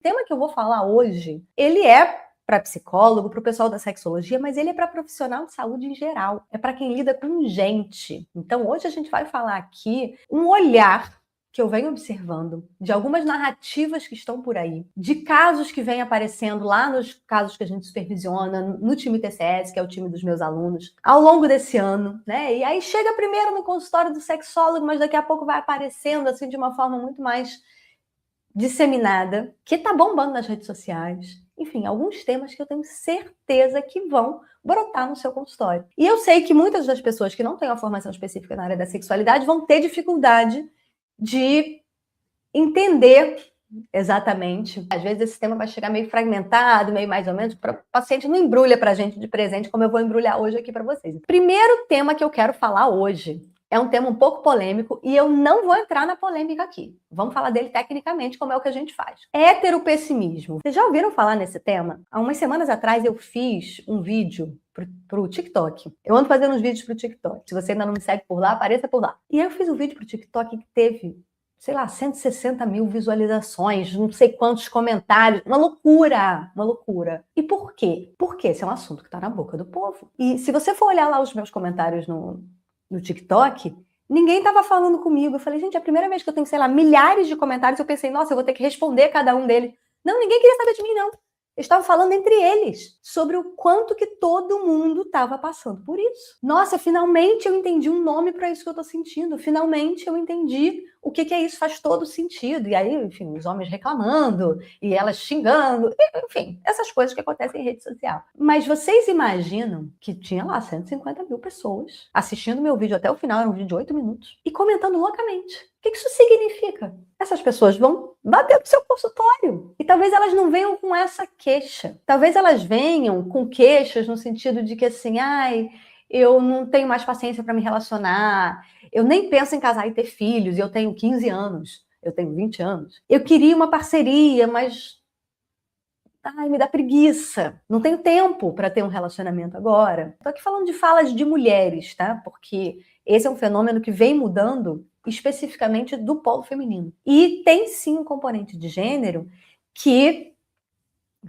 O tema que eu vou falar hoje, ele é para psicólogo, para o pessoal da sexologia, mas ele é para profissional de saúde em geral. É para quem lida com gente. Então, hoje a gente vai falar aqui um olhar que eu venho observando de algumas narrativas que estão por aí, de casos que vêm aparecendo lá nos casos que a gente supervisiona, no time TCS, que é o time dos meus alunos, ao longo desse ano, né? E aí chega primeiro no consultório do sexólogo, mas daqui a pouco vai aparecendo assim de uma forma muito mais disseminada, que tá bombando nas redes sociais. Enfim, alguns temas que eu tenho certeza que vão brotar no seu consultório. E eu sei que muitas das pessoas que não têm uma formação específica na área da sexualidade vão ter dificuldade de entender exatamente. Às vezes esse tema vai chegar meio fragmentado, meio mais ou menos, para o paciente não embrulha para a gente de presente, como eu vou embrulhar hoje aqui para vocês. Primeiro tema que eu quero falar hoje é um tema um pouco polêmico e eu não vou entrar na polêmica aqui. Vamos falar dele tecnicamente, como é o que a gente faz. Heteropessimismo. Vocês já ouviram falar nesse tema? Há umas semanas atrás eu fiz um vídeo pro TikTok. Eu ando fazendo uns vídeos pro TikTok. Se você ainda não me segue por lá, apareça por lá. E aí eu fiz um vídeo pro TikTok que teve, sei lá, 160 mil visualizações, não sei quantos comentários, uma loucura, uma loucura. E por quê? Porque esse é um assunto que está na boca do povo. E se você for olhar lá os meus comentários no TikTok, ninguém estava falando comigo. Eu falei, gente, é a primeira vez que eu tenho, sei lá, milhares de comentários, eu pensei, nossa, eu vou ter que responder cada um deles. Não, ninguém queria saber de mim, não. Eles estavam falando entre eles sobre o quanto que todo mundo estava passando por isso. Nossa, finalmente eu entendi um nome para isso que eu estou sentindo. Finalmente eu entendi o que é isso, faz todo sentido. E aí, enfim, os homens reclamando e elas xingando, enfim, essas coisas que acontecem em rede social. Mas vocês imaginam que tinha lá 150 mil pessoas assistindo meu vídeo até o final, era um vídeo de 8 minutos, e comentando loucamente. O que isso significa? Essas pessoas vão bater no seu consultório. E talvez elas não venham com essa queixa. Talvez elas venham com queixas no sentido de que assim, ai, eu não tenho mais paciência para me relacionar, eu nem penso em casar e ter filhos, e eu tenho 15 anos, eu tenho 20 anos. Eu queria uma parceria, mas ai, me dá preguiça. Não tenho tempo para ter um relacionamento agora. Estou aqui falando de falas de mulheres, tá? Porque esse é um fenômeno que vem mudando especificamente do polo feminino. E tem sim um componente de gênero que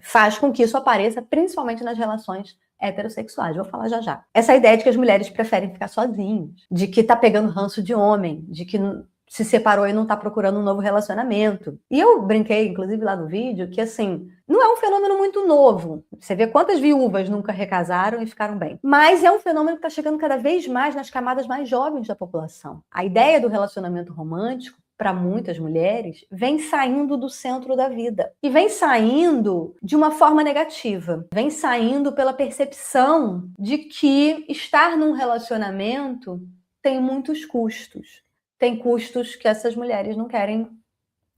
faz com que isso apareça principalmente nas relações heterossexuais. Vou falar já já. Essa ideia de que as mulheres preferem ficar sozinhas, de que tá pegando ranço de homem, de que se separou e não tá procurando um novo relacionamento. E eu brinquei, inclusive lá no vídeo, que assim, não é um fenômeno muito novo. Você vê quantas viúvas nunca recasaram e ficaram bem. Mas é um fenômeno que está chegando cada vez mais nas camadas mais jovens da população. A ideia do relacionamento romântico, para muitas mulheres, vem saindo do centro da vida. E vem saindo de uma forma negativa. Vem saindo pela percepção de que estar num relacionamento tem muitos custos. Tem custos que essas mulheres não querem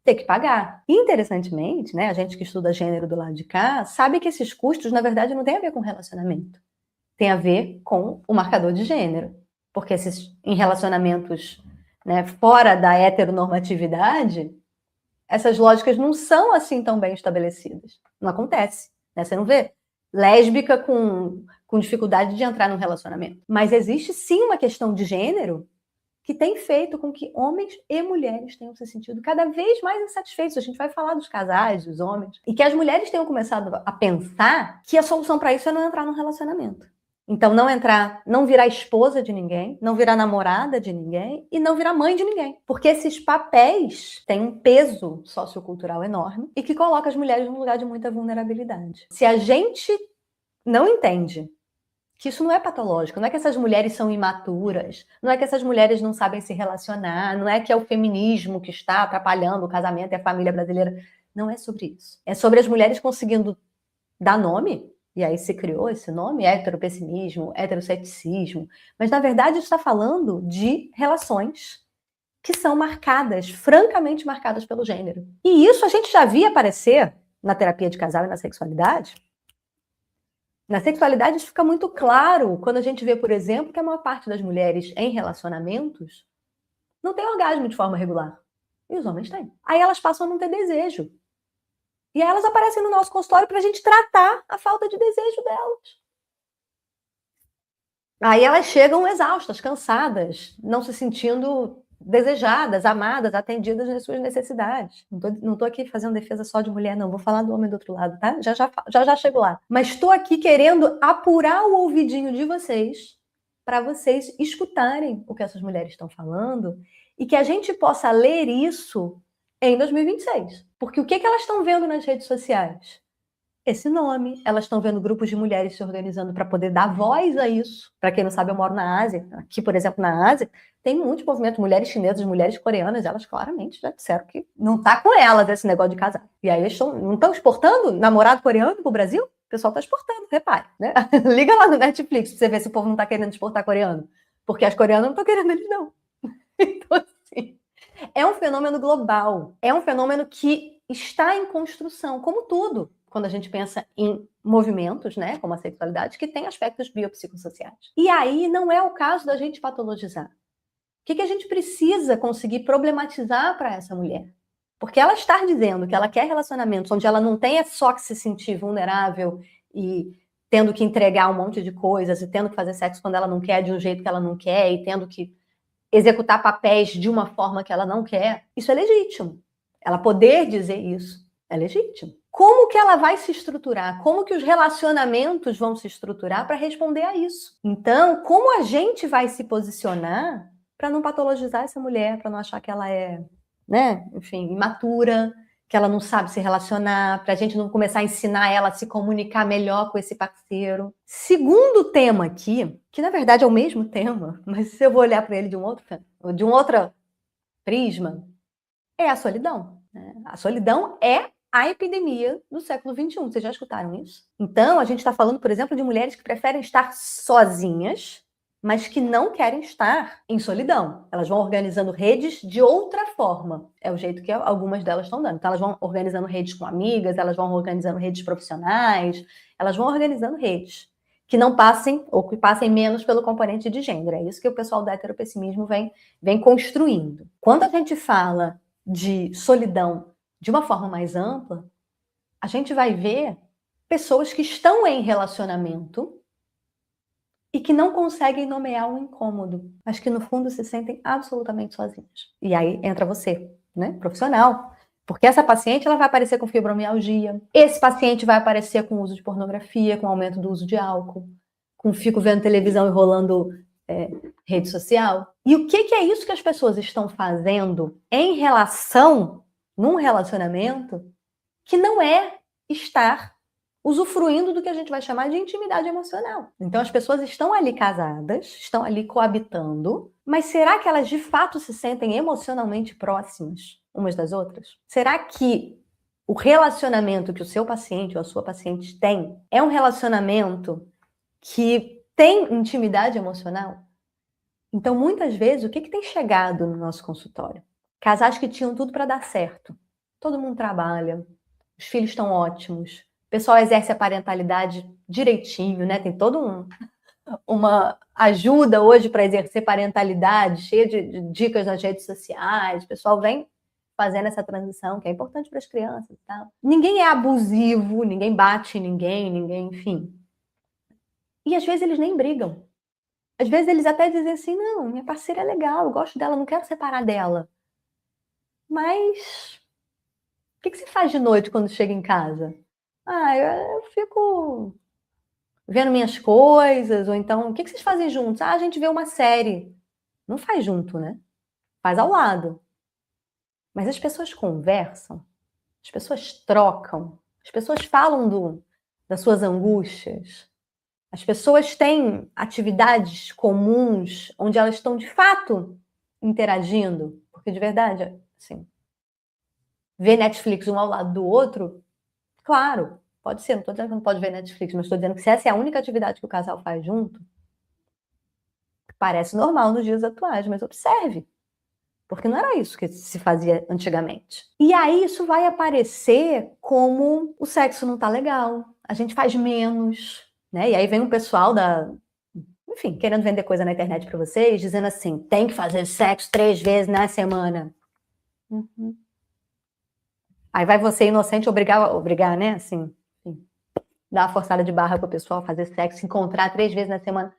ter que pagar. E, interessantemente, né, a gente que estuda gênero do lado de cá, sabe que esses custos, na verdade, não tem a ver com relacionamento. Tem a ver com o marcador de gênero. Porque em relacionamentos, né, fora da heteronormatividade, essas lógicas não são assim tão bem estabelecidas. Não acontece. Né? Você não vê lésbica com dificuldade de entrar num relacionamento. Mas existe sim uma questão de gênero que tem feito com que homens e mulheres tenham se sentido cada vez mais insatisfeitos. A gente vai falar dos casais, dos homens. E que as mulheres tenham começado a pensar que a solução para isso é não entrar num relacionamento. Então, não virar esposa de ninguém, não virar namorada de ninguém e não virar mãe de ninguém. Porque esses papéis têm um peso sociocultural enorme e que coloca as mulheres num lugar de muita vulnerabilidade. Se a gente não entende que isso não é patológico, não é que essas mulheres são imaturas, não é que essas mulheres não sabem se relacionar, não é que é o feminismo que está atrapalhando o casamento e a família brasileira. Não é sobre isso. É sobre as mulheres conseguindo dar nome, e aí se criou esse nome, heteropessimismo, heteroceticismo, mas na verdade está falando de relações que são marcadas, francamente marcadas pelo gênero. E isso a gente já via aparecer na terapia de casal e na sexualidade. Na sexualidade isso fica muito claro quando a gente vê, por exemplo, que a maior parte das mulheres em relacionamentos não tem orgasmo de forma regular. E os homens têm. Aí elas passam a não ter desejo. E aí elas aparecem no nosso consultório para a gente tratar a falta de desejo delas. Aí elas chegam exaustas, cansadas, não se sentindo desejadas, amadas, atendidas nas suas necessidades. Não tô aqui fazendo defesa só de mulher, não. Vou falar do homem do outro lado, tá? Já chego lá. Mas estou aqui querendo apurar o ouvidinho de vocês para vocês escutarem o que essas mulheres estão falando e que a gente possa ler isso em 2026. Porque o que elas estão vendo nas redes sociais? Esse nome. Elas estão vendo grupos de mulheres se organizando para poder dar voz a isso. Para quem não sabe, eu moro na Ásia. Aqui, por exemplo, na Ásia, tem muitos movimentos, mulheres chinesas, mulheres coreanas, elas claramente já disseram que não está com elas esse negócio de casar. E aí eles não estão exportando namorado coreano para o Brasil? O pessoal está exportando, repare. Né? Liga lá no Netflix para você ver se o povo não está querendo exportar coreano. Porque as coreanas não estão querendo eles, não. Então, assim, é um fenômeno global. É um fenômeno que está em construção, como tudo. Quando a gente pensa em movimentos, né, como a sexualidade, que tem aspectos biopsicossociais. E aí não é o caso da gente patologizar. O que a gente precisa conseguir problematizar para essa mulher? Porque ela está dizendo que ela quer relacionamentos onde ela não tenha só que se sentir vulnerável e tendo que entregar um monte de coisas e tendo que fazer sexo quando ela não quer, de um jeito que ela não quer e tendo que executar papéis de uma forma que ela não quer. Isso é legítimo. Ela poder dizer isso é legítimo. Como que ela vai se estruturar? Como que os relacionamentos vão se estruturar para responder a isso? Então, como a gente vai se posicionar para não patologizar essa mulher, para não achar que ela é, né, enfim, imatura, que ela não sabe se relacionar, para a gente não começar a ensinar ela a se comunicar melhor com esse parceiro. Segundo tema aqui, que na verdade é o mesmo tema, mas se eu vou olhar para ele de um outro prisma, é a solidão. Né? A solidão é a epidemia do século XXI. Vocês já escutaram isso? Então, a gente está falando, por exemplo, de mulheres que preferem estar sozinhas, mas que não querem estar em solidão. Elas vão organizando redes de outra forma. É o jeito que algumas delas estão dando. Então, elas vão organizando redes com amigas, elas vão organizando redes profissionais, elas vão organizando redes que não passem, ou que passem menos pelo componente de gênero. É isso que o pessoal do heteropessimismo vem construindo. Quando a gente fala de solidão de uma forma mais ampla, a gente vai ver pessoas que estão em relacionamento e que não conseguem nomear um incômodo, mas que no fundo se sentem absolutamente sozinhas. E aí entra você, né, profissional, porque essa paciente ela vai aparecer com fibromialgia, esse paciente vai aparecer com uso de pornografia, com aumento do uso de álcool, com fico vendo televisão e rolando rede social. E o que é isso que as pessoas estão fazendo em relação num relacionamento que não é estar usufruindo do que a gente vai chamar de intimidade emocional. Então as pessoas estão ali casadas, estão ali coabitando, mas será que elas de fato se sentem emocionalmente próximas umas das outras? Será que o relacionamento que o seu paciente ou a sua paciente tem é um relacionamento que tem intimidade emocional? Então, muitas vezes, o que tem chegado no nosso consultório? Casais que tinham tudo para dar certo. Todo mundo trabalha, os filhos estão ótimos, o pessoal exerce a parentalidade direitinho, né? Tem toda uma ajuda hoje para exercer parentalidade, cheia de dicas nas redes sociais, o pessoal vem fazendo essa transição, que é importante para as crianças e tal. Ninguém é abusivo, ninguém bate em ninguém, enfim. E às vezes eles nem brigam. Às vezes eles até dizem assim, não, minha parceira é legal, eu gosto dela, não quero separar dela. Mas o que você faz de noite quando chega em casa? Ah, eu fico vendo minhas coisas, ou então, o que vocês fazem juntos? Ah, a gente vê uma série. Não faz junto, né? Faz ao lado. Mas as pessoas conversam, as pessoas trocam, as pessoas falam das suas angústias, as pessoas têm atividades comuns onde elas estão de fato interagindo, porque de verdade, assim, ver Netflix um ao lado do outro, claro, pode ser, não estou dizendo que não pode ver Netflix, mas estou dizendo que se essa é a única atividade que o casal faz junto, parece normal nos dias atuais, mas observe, porque não era isso que se fazia antigamente. E aí isso vai aparecer como o sexo não tá legal, a gente faz menos, né? E aí vem um pessoal enfim, querendo vender coisa na internet para vocês, dizendo assim, tem que fazer sexo 3 vezes na semana. Uhum. Aí vai você, inocente, obrigar, né? Assim, dar uma forçada de barra pro pessoal fazer sexo, encontrar 3 vezes na semana.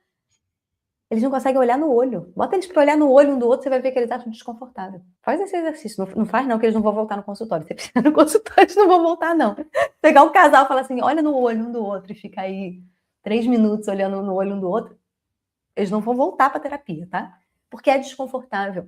Eles não conseguem olhar no olho. Bota eles para olhar no olho um do outro, você vai ver que eles acham desconfortável. Faz esse exercício. Não faz não, que eles não vão voltar no consultório. Você precisa no consultório, eles não vão voltar, não. Pegar um casal e falar assim, olha no olho um do outro e ficar aí 3 minutos olhando no olho um do outro, eles não vão voltar para a terapia, tá? Porque é desconfortável.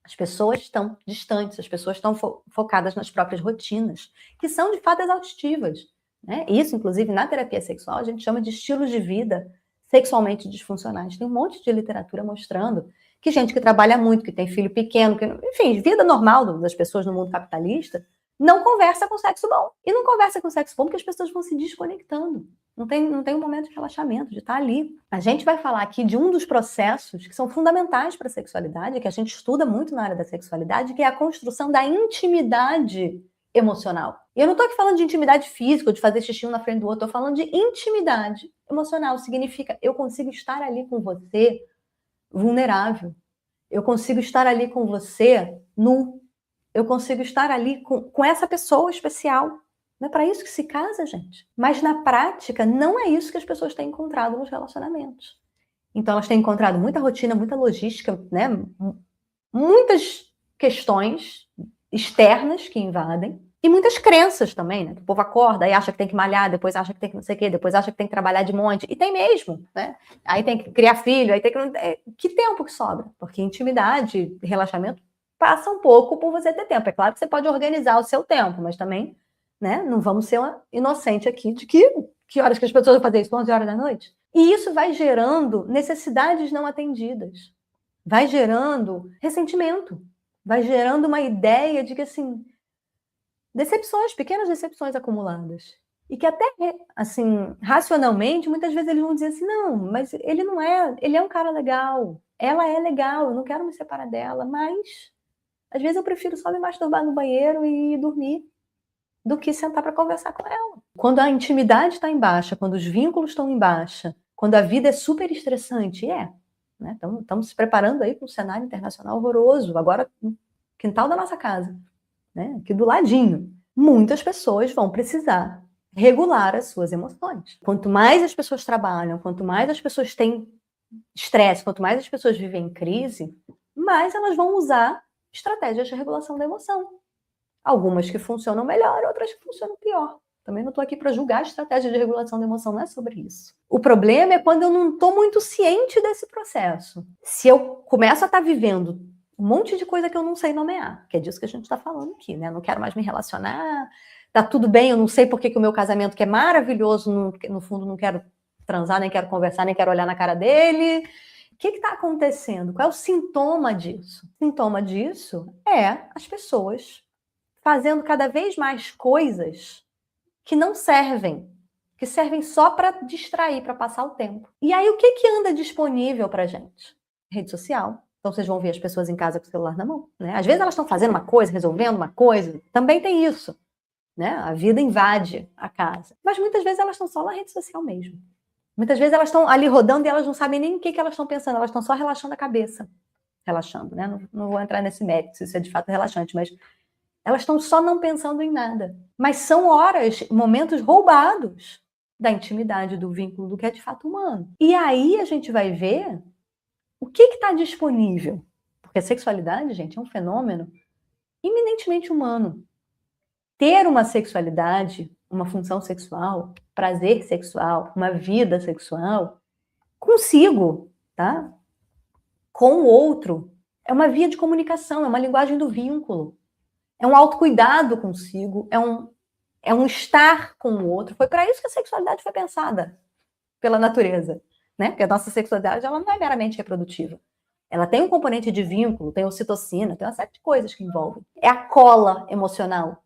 As pessoas estão distantes, as pessoas estão focadas nas próprias rotinas, que são de fato exaustivas, né? Isso, inclusive, na terapia sexual, a gente chama de estilos de vida sexualmente disfuncionais. Tem um monte de literatura mostrando que gente que trabalha muito, que tem filho pequeno, que, enfim, vida normal das pessoas no mundo capitalista, não conversa com sexo bom. E não conversa com sexo bom porque as pessoas vão se desconectando. Não tem um momento de relaxamento, de estar ali. A gente vai falar aqui de um dos processos que são fundamentais para a sexualidade, que a gente estuda muito na área da sexualidade, que é a construção da intimidade emocional. E eu não estou aqui falando de intimidade física, de fazer xixi um na frente do outro, estou falando de intimidade emocional. Significa eu consigo estar ali com você vulnerável. Eu consigo estar ali com você nu. Eu consigo estar ali com essa pessoa especial. Não é para isso que se casa, gente. Mas na prática, não é isso que as pessoas têm encontrado nos relacionamentos. Então, elas têm encontrado muita rotina, muita logística, né? Muitas questões externas que invadem. E muitas crenças também, né? O povo acorda e acha que tem que malhar, depois acha que tem que não sei o quê, depois acha que tem que trabalhar de monte. E tem mesmo, né? Aí tem que criar filho, aí tem que... Que tempo que sobra? Porque intimidade, relaxamento, passa um pouco por você ter tempo. É claro que você pode organizar o seu tempo, mas também, né? Não vamos ser uma inocente aqui de que horas que as pessoas vão fazer isso? 11 horas da noite? E isso vai gerando necessidades não atendidas. Vai gerando ressentimento. Vai gerando uma ideia de que, assim, decepções, pequenas decepções acumuladas. E que até, assim, racionalmente, muitas vezes eles vão dizer assim, não, mas ele não é, ele é um cara legal, ela é legal, eu não quero me separar dela, mas às vezes eu prefiro só me masturbar no banheiro e dormir do que sentar para conversar com ela. Quando a intimidade está em baixa, quando os vínculos estão em baixa, quando a vida é super estressante, né? Estamos se preparando aí para um cenário internacional horroroso, agora no quintal da nossa casa, né? Aqui do ladinho. Muitas pessoas vão precisar regular as suas emoções. Quanto mais as pessoas trabalham, quanto mais as pessoas têm estresse, quanto mais as pessoas vivem em crise, mais elas vão usar estratégias de regulação da emoção. Algumas que funcionam melhor, outras que funcionam pior. Também não estou aqui para julgar a estratégia de regulação da emoção, não é sobre isso. O problema é quando eu não estou muito ciente desse processo. Se eu começo a estar vivendo um monte de coisa que eu não sei nomear, que é disso que a gente está falando aqui, né? Não quero mais me relacionar, tá tudo bem, eu não sei por que o meu casamento, que é maravilhoso, no fundo não quero transar, nem quero conversar, nem quero olhar na cara dele. O que está acontecendo? Qual é o sintoma disso? O sintoma disso é as pessoas fazendo cada vez mais coisas que não servem, que servem só para distrair, para passar o tempo. E aí, o que anda disponível para gente? Rede social. Então, vocês vão ver as pessoas em casa com o celular na mão, né? Às vezes elas estão fazendo uma coisa, resolvendo uma coisa. Também tem isso, né? A vida invade a casa. Mas muitas vezes elas estão só na rede social mesmo. Muitas vezes elas estão ali rodando e elas não sabem nem o que elas estão pensando. Elas estão só relaxando a cabeça. Relaxando, né? Não vou entrar nesse mérito, se isso é de fato relaxante, mas elas estão só não pensando em nada. Mas são horas, momentos roubados da intimidade, do vínculo, do que é de fato humano. E aí a gente vai ver o que está disponível. Porque a sexualidade, gente, é um fenômeno eminentemente humano. Ter uma sexualidade, uma função sexual, prazer sexual, uma vida sexual, consigo, tá? Com o outro, é uma via de comunicação, é uma linguagem do vínculo. É um autocuidado consigo, é um estar com o outro. Foi para isso que a sexualidade foi pensada pela natureza, né? Porque a nossa sexualidade ela não é meramente reprodutiva. Ela tem um componente de vínculo, tem ocitocina, tem uma série de coisas que envolvem. É a cola emocional,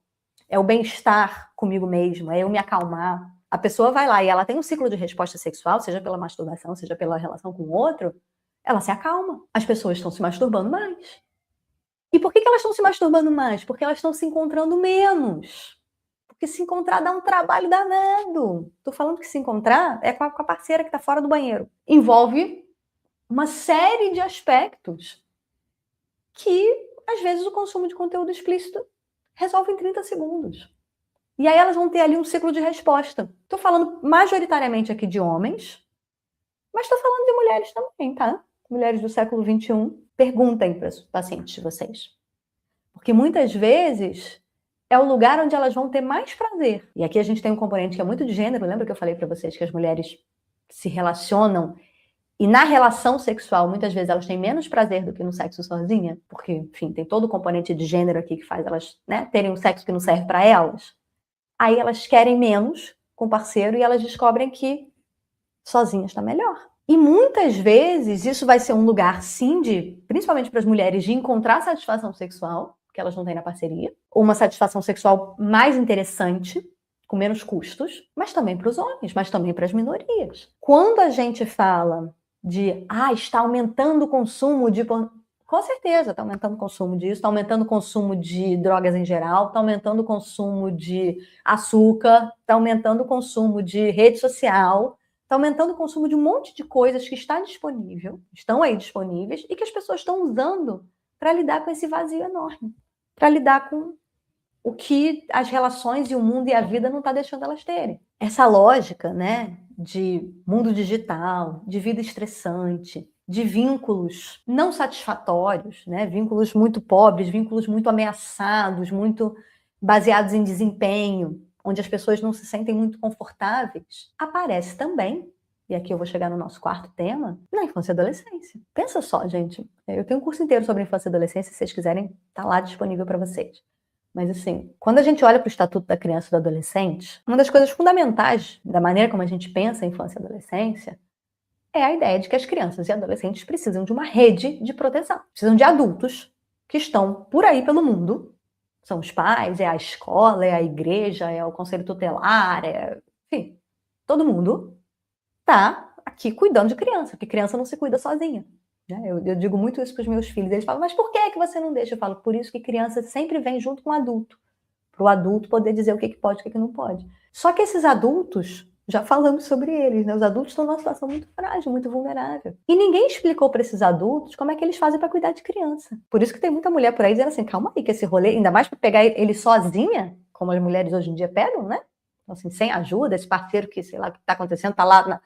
é o bem-estar comigo mesmo, é eu me acalmar. A pessoa vai lá e ela tem um ciclo de resposta sexual, seja pela masturbação, seja pela relação com o outro, ela se acalma. As pessoas estão se masturbando mais. E por que elas estão se masturbando mais? Porque elas estão se encontrando menos. Porque se encontrar dá um trabalho danado. Estou falando que se encontrar é com a parceira que está fora do banheiro. Envolve uma série de aspectos que, às vezes, o consumo de conteúdo explícito resolve em 30 segundos. E aí elas vão ter ali um ciclo de resposta. Estou falando majoritariamente aqui de homens, Mas estou falando de mulheres também, tá? Mulheres do século XXI. Perguntem para os pacientes de vocês. Porque muitas vezes é o lugar onde elas vão ter mais prazer. E aqui a gente tem um componente que é muito de gênero. Lembra que eu falei para vocês que as mulheres se relacionam e na relação sexual, muitas vezes elas têm menos prazer do que no sexo sozinha? Porque, enfim, tem todo o componente de gênero aqui que faz elas, né, terem um sexo que não serve para elas. Aí elas querem menos com o parceiro e elas descobrem que sozinha está melhor. E muitas vezes isso vai ser um lugar, sim, de, principalmente para as mulheres, de encontrar satisfação sexual, que elas não têm na parceria, ou uma satisfação sexual mais interessante, com menos custos, mas também para os homens, mas também para as minorias. Quando a gente fala de, está aumentando o consumo de... Com certeza, está aumentando o consumo disso, está aumentando o consumo de drogas em geral, está aumentando o consumo de açúcar, está aumentando o consumo de rede social, está aumentando o consumo de um monte de coisas que está disponível, estão aí disponíveis, e que as pessoas estão usando para lidar com esse vazio enorme, para lidar com o que as relações e o mundo e a vida não está deixando elas terem. Essa lógica, né, de mundo digital, de vida estressante, de vínculos não satisfatórios, né, vínculos muito pobres, vínculos muito ameaçados, muito baseados em desempenho, onde as pessoas não se sentem muito confortáveis, aparece também, e aqui eu vou chegar no nosso quarto tema, na infância e adolescência. Pensa só, gente, eu tenho um curso inteiro sobre infância e adolescência, se vocês quiserem, tá lá disponível para vocês. Mas assim, quando a gente olha para o Estatuto da Criança e do Adolescente, uma das coisas fundamentais da maneira como a gente pensa a infância e a adolescência é a ideia de que as crianças e adolescentes precisam de uma rede de proteção. Precisam de adultos que estão por aí pelo mundo. São os pais, é a escola, é a igreja, é o conselho tutelar, enfim, todo mundo tá aqui cuidando de criança, porque criança não se cuida sozinha. Eu digo muito isso para os meus filhos. Eles falam, mas por que você não deixa? Eu falo, por isso que criança sempre vem junto com o adulto. Para o adulto poder dizer o que pode e o que não pode. Só que esses adultos, já falamos sobre eles, né? Os adultos estão numa situação muito frágil, muito vulnerável. E ninguém explicou para esses adultos como é que eles fazem para cuidar de criança. Por isso que tem muita mulher por aí dizendo assim, calma aí, que esse rolê, ainda mais para pegar ele sozinha, como as mulheres hoje em dia pegam, né? Então, assim, sem ajuda, esse parceiro que, sei lá, o que está acontecendo, está lá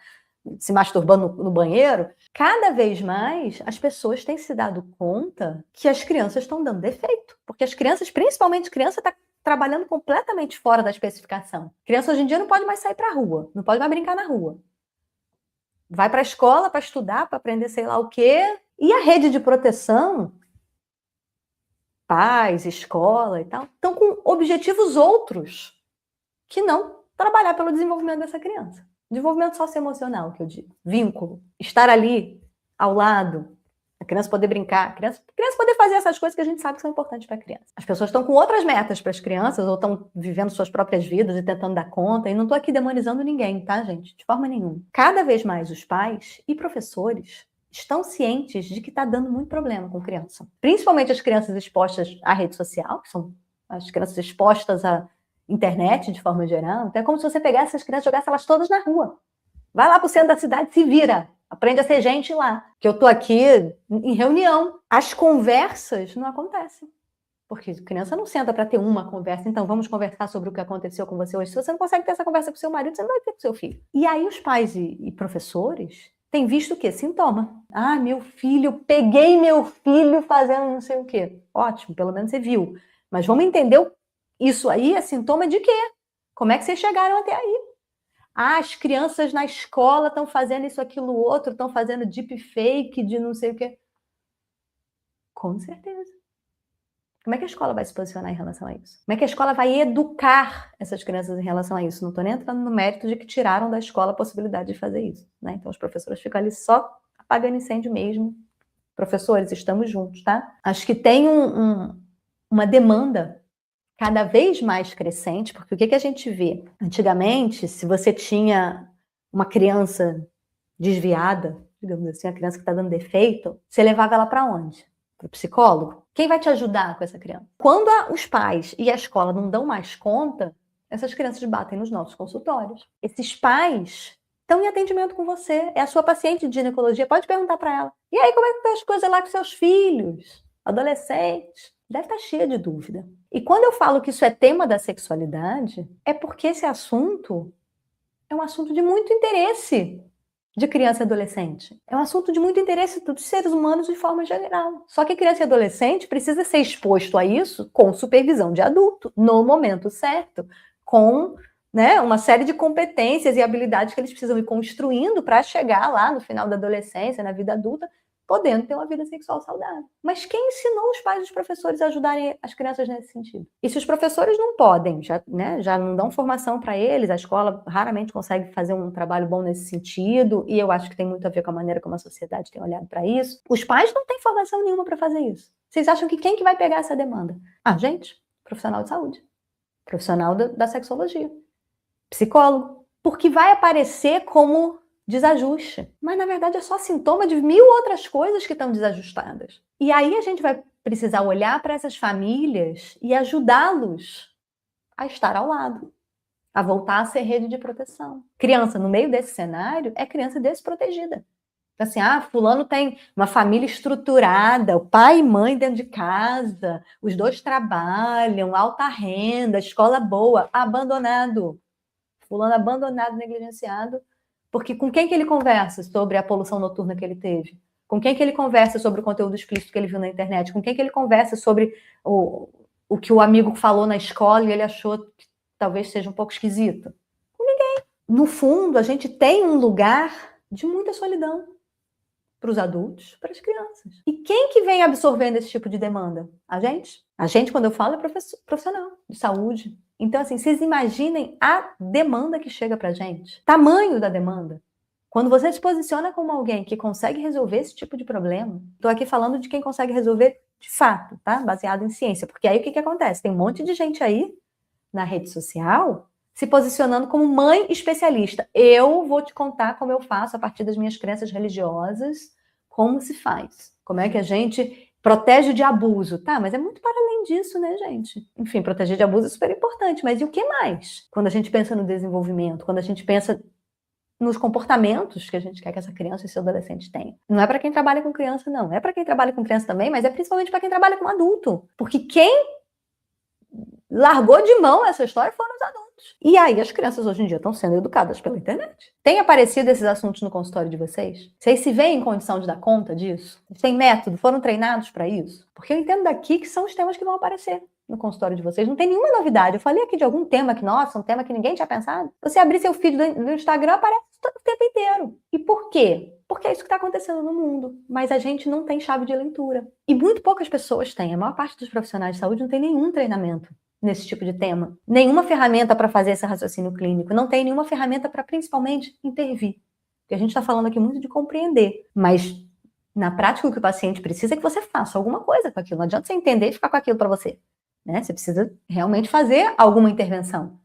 se masturbando no banheiro. Cada vez mais as pessoas têm se dado conta que as crianças estão dando defeito. Porque as crianças, principalmente criança, está trabalhando completamente fora da especificação. Criança hoje em dia não pode mais sair para a rua, não pode mais brincar na rua. Vai para a escola para estudar, para aprender sei lá o quê. E a rede de proteção, pais, escola e tal, estão com objetivos outros que não trabalhar pelo desenvolvimento dessa criança. Desenvolvimento socioemocional, que eu digo. Vínculo. Estar ali, ao lado. A criança poder brincar. A criança poder fazer essas coisas que a gente sabe que são importantes para a criança. As pessoas estão com outras metas para as crianças, ou estão vivendo suas próprias vidas e tentando dar conta. E não estou aqui demonizando ninguém, tá, gente? De forma nenhuma. Cada vez mais os pais e professores estão cientes de que está dando muito problema com criança. Principalmente as crianças expostas à rede social, que são as crianças expostas à internet, de forma geral. Então é como se você pegasse essas crianças e jogasse elas todas na rua. Vai lá para o centro da cidade, se vira. Aprende a ser gente lá. Que eu tô aqui em reunião. As conversas não acontecem. Porque a criança não senta para ter uma conversa. Então, vamos conversar sobre o que aconteceu com você hoje. Se você não consegue ter essa conversa com seu marido, você não vai ter com seu filho. E aí os pais e professores têm visto o quê? Sintoma. Meu filho, peguei meu filho fazendo não sei o quê. Ótimo, pelo menos você viu. Mas vamos entender, isso aí é sintoma de quê? Como é que vocês chegaram até aí? As crianças na escola estão fazendo isso, aquilo, outro, estão fazendo deepfake de não sei o quê. Com certeza. Como é que a escola vai se posicionar em relação a isso? Como é que a escola vai educar essas crianças em relação a isso? Não estou nem entrando no mérito de que tiraram da escola a possibilidade de fazer isso, né? Então, os professores ficam ali só apagando incêndio mesmo. Professores, estamos juntos, tá? Acho que tem uma demanda cada vez mais crescente, porque o que a gente vê? Antigamente, se você tinha uma criança desviada, digamos assim, a criança que está dando defeito, você levava ela para onde? Para o psicólogo? Quem vai te ajudar com essa criança? Quando os pais e a escola não dão mais conta, essas crianças batem nos nossos consultórios. Esses pais estão em atendimento com você, é a sua paciente de ginecologia, pode perguntar para ela. E aí, como é que estão as coisas lá com seus filhos, adolescentes? Deve estar cheia de dúvida. E quando eu falo que isso é tema da sexualidade, é porque esse assunto é um assunto de muito interesse de criança e adolescente? É um assunto de muito interesse dos seres humanos de forma geral. Só que criança e adolescente precisa ser exposto a isso com supervisão de adulto, no momento certo, com, né, uma série de competências e habilidades que eles precisam ir construindo para chegar lá no final da adolescência, na vida adulta, podendo ter uma vida sexual saudável. Mas quem ensinou os pais e os professores a ajudarem as crianças nesse sentido? E se os professores não podem, já não dão formação para eles, a escola raramente consegue fazer um trabalho bom nesse sentido, e eu acho que tem muito a ver com a maneira como a sociedade tem olhado para isso. Os pais não têm formação nenhuma para fazer isso. Vocês acham que quem que vai pegar essa demanda? Ah, gente, profissional de saúde, profissional da sexologia, psicólogo, porque vai aparecer como desajuste. Mas, na verdade, é só sintoma de 1000 outras coisas que estão desajustadas. E aí a gente vai precisar olhar para essas famílias e ajudá-los a estar ao lado, a voltar a ser rede de proteção. Criança, no meio desse cenário, é criança desprotegida. Assim, fulano tem uma família estruturada, o pai e mãe dentro de casa, os dois trabalham, alta renda, escola boa, abandonado. Fulano abandonado, negligenciado, porque com quem que ele conversa sobre a poluição noturna que ele teve? Com quem que ele conversa sobre o conteúdo explícito que ele viu na internet? Com quem que ele conversa sobre o que o amigo falou na escola e ele achou que talvez seja um pouco esquisito? Com ninguém. No fundo, a gente tem um lugar de muita solidão para os adultos, para as crianças. E quem que vem absorvendo esse tipo de demanda? A gente? A gente, quando eu falo, é profissional de saúde. Então, assim, vocês imaginem a demanda que chega pra gente. Tamanho da demanda. Quando você se posiciona como alguém que consegue resolver esse tipo de problema, estou aqui falando de quem consegue resolver de fato, tá? Baseado em ciência. Porque aí o que acontece? Tem um monte de gente aí na rede social se posicionando como mãe especialista. Eu vou te contar como eu faço a partir das minhas crenças religiosas, como se faz. Como é que a gente protege de abuso. Tá, mas é muito para além disso, né, gente? Enfim, proteger de abuso é super importante, mas e o que mais? Quando a gente pensa no desenvolvimento, quando a gente pensa nos comportamentos que a gente quer que essa criança e esse adolescente tenham. Não é para quem trabalha com criança, não. É para quem trabalha com criança também, mas é principalmente para quem trabalha com adulto. Porque quem largou de mão essa história foram os adultos. E aí as crianças hoje em dia estão sendo educadas pela internet. Tem aparecido esses assuntos no consultório de vocês? Vocês se veem em condição de dar conta disso? Tem método? Foram treinados para isso? Porque eu entendo daqui que são os temas que vão aparecer no consultório de vocês. Não tem nenhuma novidade. Eu falei aqui de algum tema que, nossa, um tema que ninguém tinha pensado. Você abrir seu feed do Instagram, aparece o tempo inteiro. E por quê? Porque é isso que está acontecendo no mundo. Mas a gente não tem chave de leitura. E muito poucas pessoas têm. A maior parte dos profissionais de saúde não tem nenhum treinamento nesse tipo de tema. Nenhuma ferramenta para fazer esse raciocínio clínico. Não tem nenhuma ferramenta para, principalmente, intervir. Porque a gente está falando aqui muito de compreender. Mas, na prática, o que o paciente precisa é que você faça alguma coisa com aquilo. Não adianta você entender e ficar com aquilo para você. Né? Você precisa realmente fazer alguma intervenção.